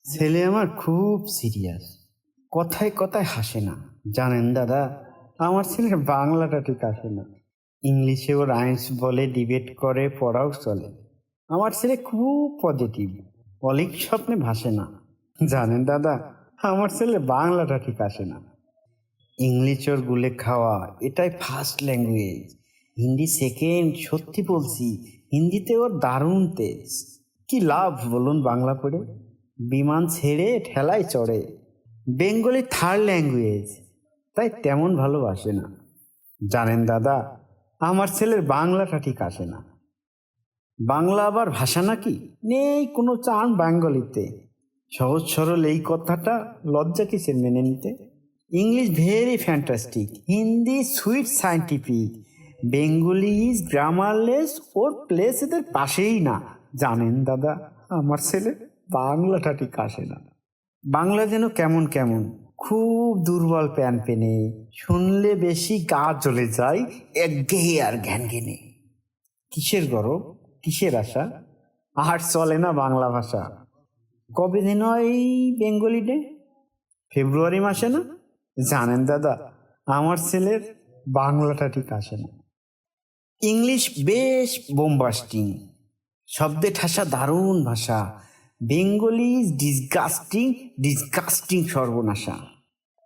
ছেলে আমার খুব সিরিয়াস, কথায় কথায় হাসে না। জানেন দাদা, আমার ছেলের বাংলাটা ঠিক আসে না। ইংলিশেও রাইমস বলে, ডিবেট করে, পড়াও চলে। আমার ছেলে খুব পজিটিভ, অলিক স্বপ্নে ভাসে না। জানেন দাদা, আমার ছেলে বাংলাটা ঠিক আসে না। ইংলিশ ওর গুলে খাওয়া, এটাই ফার্স্ট ল্যাঙ্গুয়েজ। হিন্দি সেকেন্ড, সত্যি বলছি। হিন্দিতে ওর দারুণ তেজ। কি লাভ বলুন বাংলা পড়ে? বিমান ছেড়ে ঠেলায় চড়ে। বেঙ্গলি থার্ড ল্যাঙ্গুয়েজ, তাই তেমন ভালোবাসে না। জানেন দাদা, আমার ছেলের বাংলাটা ঠিক আসে না। বাংলা আবার ভাষা নাকি? নেই কোনো চান বেঙ্গলিতে। সহজ সরল এই কথাটা লজ্জা কিসের মেনে নিতে? English very fantastic, Hindi sweet scientific, Bengali is grammarless, ওর প্লেস এদের পাশেই না। জানেন দাদা, আমার ছেলে বাংলাটা ঠিক আসে না। বাংলা যেন কেমন কেমন, খুব দুর্বল প্যান পেনে, শুনলে বেশি গা জ্বলে যায়, একঘেয়ে আর ঘ্যান ঘেনে। কিসের গরব, কিসের আশা, আর চলে না বাংলা ভাষা। কবে দিন এই বেঙ্গলি ডে? ফেব্রুয়ারি মাসে না? জানেন দাদা, আমার ছেলের বাংলাটা ঠিক আসে না। ইংলিশ বেশ বোমবাস্টিং, শব্দে ঠাসা দারুণ ভাষা। বেঙ্গলি ইজ ডিসগাস্টিং, ডিসগাস্টিং সর্বনাশা।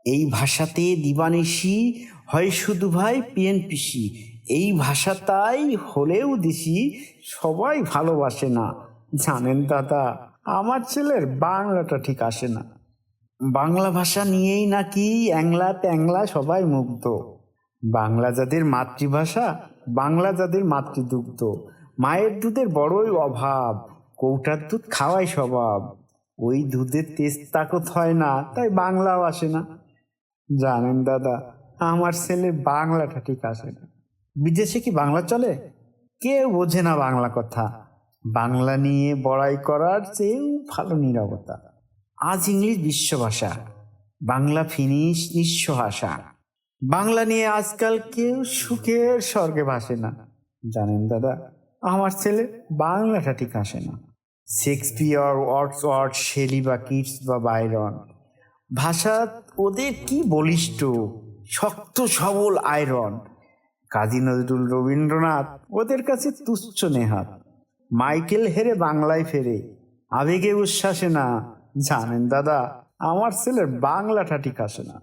এই ভাষাতে দিবানিশি হয় শুধু ভাই পিএনপিসি। এই ভাষা তাই হলেও দিশি, সবাই ভালোবাসে না। জানেন দাদা, আমার ছেলের বাংলাটা ঠিক আসে না। বাংলা ভাষা নিয়েই নাকি অ্যাংলা ট্যাংলা সবাই মুগ্ধ। বাংলা যাদের মাতৃভাষা, বাংলা যাদের মাতৃদুগ্ধ। মায়ের দুধের বড়ই অভাব, কৌটার দুধ খাওয়াই স্বভাব। ওই দুধের তেজ তাকত হয় না, তাই বাংলাও আসে না। জানেন দাদা, আমার ছেলে বাংলাটা ঠিক আসে না। বিদেশে কি বাংলা চলে? কেউ বোঝে না বাংলা কথা। বাংলা নিয়ে বড়াই করার চেয়েও ভালো নীরবতা। আজ ইংলিশ বিশ্বভাষা, বাংলা ফিনিশ নিঃস্ব ভাষা। বাংলা নিয়ে আজকাল কেউ সুখের স্বর্গে ভাসে না। জানেন দাদা, আমার ছেলে বাংলাটা ঠিক আসে না। শেক্সপিয়ার, ওয়ার্ডসওয়ার্থ, শেলি বা কিটস বা বাইরন, ভাষা ওদের কি বলিষ্ঠ, শক্ত সবল আয়রন। কাজী নজরুল, রবীন্দ্রনাথ ওদের কাছে তুচ্ছ নেহাত। মাইকেল হেরে বাংলায় ফেরে, আবেগে উচ্ছ্বাসে না। জানেন দাদা, আমার ছেলের বাংলাটা ঠিক আসে না।